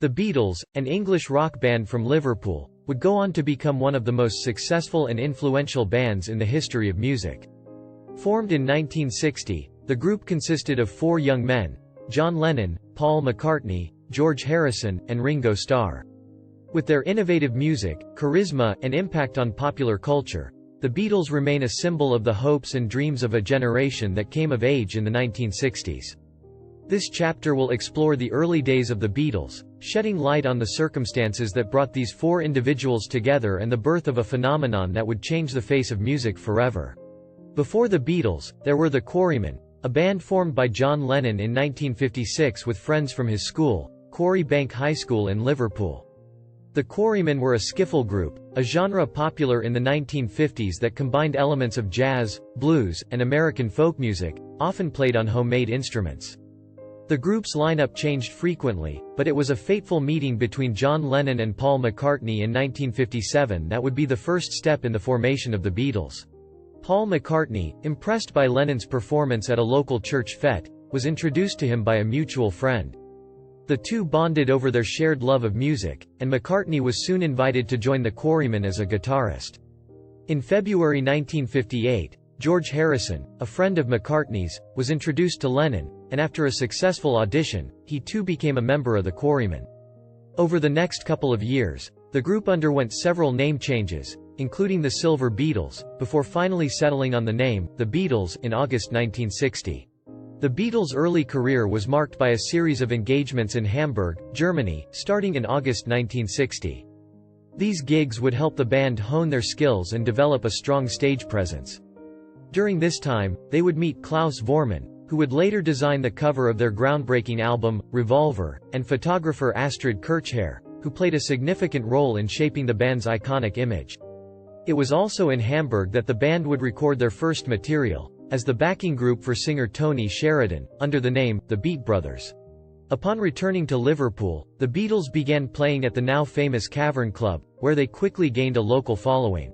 The Beatles, an English rock band from Liverpool, would go on to become one of the most successful and influential bands in the history of music. Formed in 1960, the group consisted of four young men: John Lennon, Paul McCartney, George Harrison, and Ringo Starr. With their innovative music, charisma, and impact on popular culture, the Beatles remain a symbol of the hopes and dreams of a generation that came of age in the 1960s. This chapter will explore the early days of the Beatles, shedding light on the circumstances that brought these four individuals together and the birth of a phenomenon that would change the face of music forever. Before the Beatles, there were the Quarrymen, a band formed by John Lennon in 1956 with friends from his school, Quarry Bank High School in Liverpool. The Quarrymen were a skiffle group, a genre popular in the 1950s that combined elements of jazz, blues, and American folk music, often played on homemade instruments. The group's lineup changed frequently, but it was a fateful meeting between John Lennon and Paul McCartney in 1957 that would be the first step in the formation of the Beatles. Paul McCartney, impressed by Lennon's performance at a local church fete, was introduced to him by a mutual friend. The two bonded over their shared love of music, and McCartney was soon invited to join the Quarrymen as a guitarist. In February 1958, George Harrison, a friend of McCartney's, was introduced to Lennon, and after a successful audition, he too became a member of the Quarrymen. Over the next couple of years, the group underwent several name changes, including the Silver Beatles, before finally settling on the name, The Beatles, in August 1960. The Beatles' early career was marked by a series of engagements in Hamburg, Germany, starting in August 1960. These gigs would help the band hone their skills and develop a strong stage presence. During this time, they would meet Klaus Voormann, who would later design the cover of their groundbreaking album, Revolver, and photographer Astrid Kirchherr, who played a significant role in shaping the band's iconic image. It was also in Hamburg that the band would record their first material, as the backing group for singer Tony Sheridan, under the name, The Beat Brothers. Upon returning to Liverpool, the Beatles began playing at the now famous Cavern Club, where they quickly gained a local following.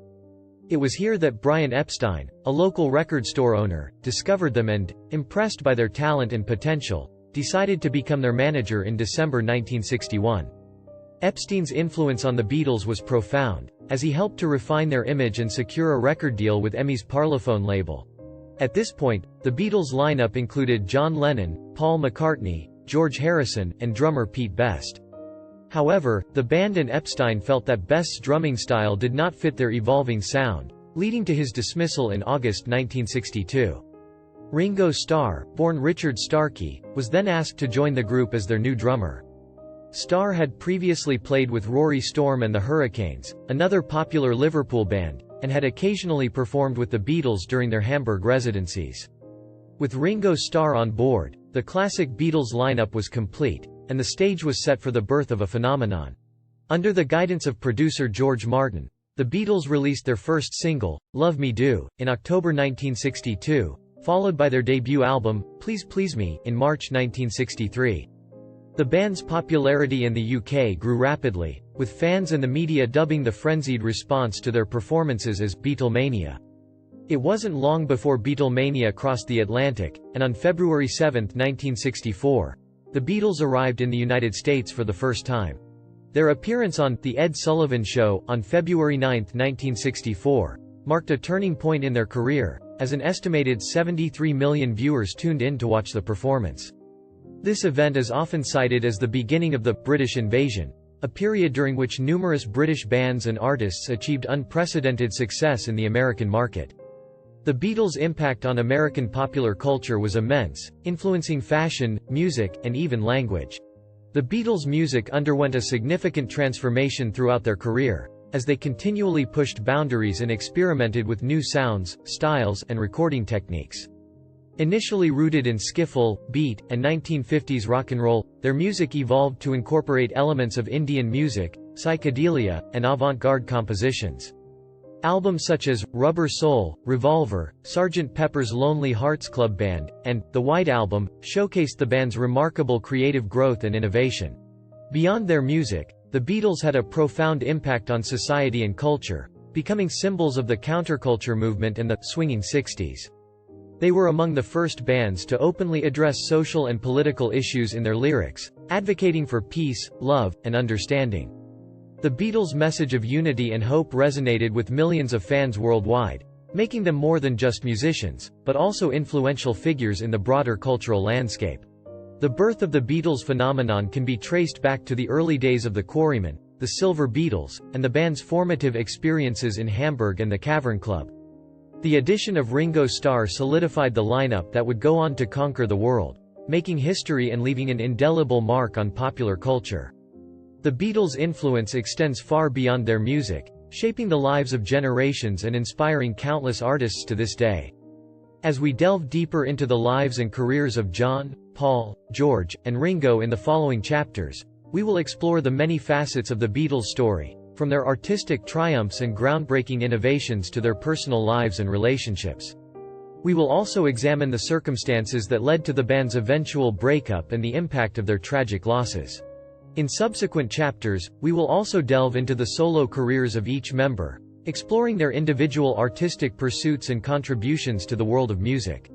It was here that Brian Epstein, a local record store owner, discovered them and, impressed by their talent and potential, decided to become their manager in December 1961. Epstein's influence on the Beatles was profound, as he helped to refine their image and secure a record deal with EMI's Parlophone label. At this point, the Beatles' lineup included John Lennon, Paul McCartney, George Harrison, and drummer Pete Best. However, the band and Epstein felt that Best's drumming style did not fit their evolving sound, leading to his dismissal in August 1962. Ringo Starr, born Richard Starkey, was then asked to join the group as their new drummer. Starr had previously played with Rory Storm and the Hurricanes, another popular Liverpool band, and had occasionally performed with the Beatles during their Hamburg residencies. With Ringo Starr on board, the classic Beatles lineup was complete, and the stage was set for the birth of a phenomenon. Under the guidance of producer George Martin, the Beatles released their first single, Love Me Do, in October 1962, followed by their debut album, Please Please Me, in March 1963. The band's popularity in the UK grew rapidly, with fans and the media dubbing the frenzied response to their performances as Beatlemania. It wasn't long before Beatlemania crossed the Atlantic, and on February 7, 1964, the Beatles arrived in the United States for the first time. Their appearance on The Ed Sullivan Show, on February 9, 1964, marked a turning point in their career, as an estimated 73 million viewers tuned in to watch the performance. This event is often cited as the beginning of the British Invasion, a period during which numerous British bands and artists achieved unprecedented success in the American market. The Beatles' impact on American popular culture was immense, influencing fashion, music, and even language. The Beatles' music underwent a significant transformation throughout their career, as they continually pushed boundaries and experimented with new sounds, styles, and recording techniques. Initially rooted in skiffle, beat, and 1950s rock and roll, their music evolved to incorporate elements of Indian music, psychedelia, and avant-garde compositions. Albums such as Rubber Soul, Revolver, Sgt. Pepper's Lonely Hearts Club Band, and The White Album showcased the band's remarkable creative growth and innovation. Beyond their music, the Beatles had a profound impact on society and culture, becoming symbols of the counterculture movement and the swinging 60s. They were among the first bands to openly address social and political issues in their lyrics, advocating for peace, love, and understanding. The Beatles' message of unity and hope resonated with millions of fans worldwide, making them more than just musicians, but also influential figures in the broader cultural landscape. The birth of the Beatles phenomenon can be traced back to the early days of the Quarrymen, the Silver Beatles, and the band's formative experiences in Hamburg and the Cavern Club. The addition of Ringo Starr solidified the lineup that would go on to conquer the world, making history and leaving an indelible mark on popular culture. The Beatles' influence extends far beyond their music, shaping the lives of generations and inspiring countless artists to this day. As we delve deeper into the lives and careers of John, Paul, George, and Ringo in the following chapters, we will explore the many facets of the Beatles' story, from their artistic triumphs and groundbreaking innovations to their personal lives and relationships. We will also examine the circumstances that led to the band's eventual breakup and the impact of their tragic losses. In subsequent chapters, we will also delve into the solo careers of each member, exploring their individual artistic pursuits and contributions to the world of music.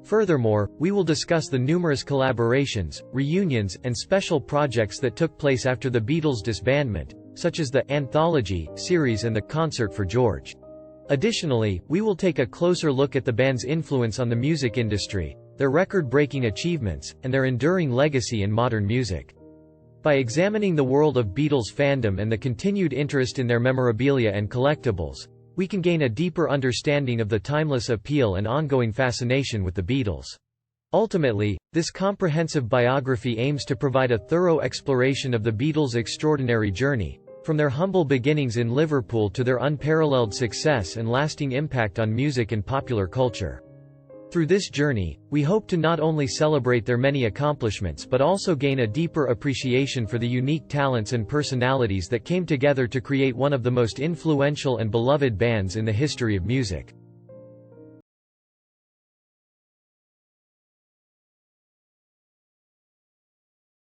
Furthermore, we will discuss the numerous collaborations, reunions, and special projects that took place after the Beatles' disbandment, such as the Anthology series and the Concert for George. Additionally, we will take a closer look at the band's influence on the music industry, their record-breaking achievements, and their enduring legacy in modern music. By examining the world of Beatles fandom and the continued interest in their memorabilia and collectibles, we can gain a deeper understanding of the timeless appeal and ongoing fascination with the Beatles. Ultimately, this comprehensive biography aims to provide a thorough exploration of the Beatles' extraordinary journey, from their humble beginnings in Liverpool to their unparalleled success and lasting impact on music and popular culture. Through this journey, we hope to not only celebrate their many accomplishments but also gain a deeper appreciation for the unique talents and personalities that came together to create one of the most influential and beloved bands in the history of music.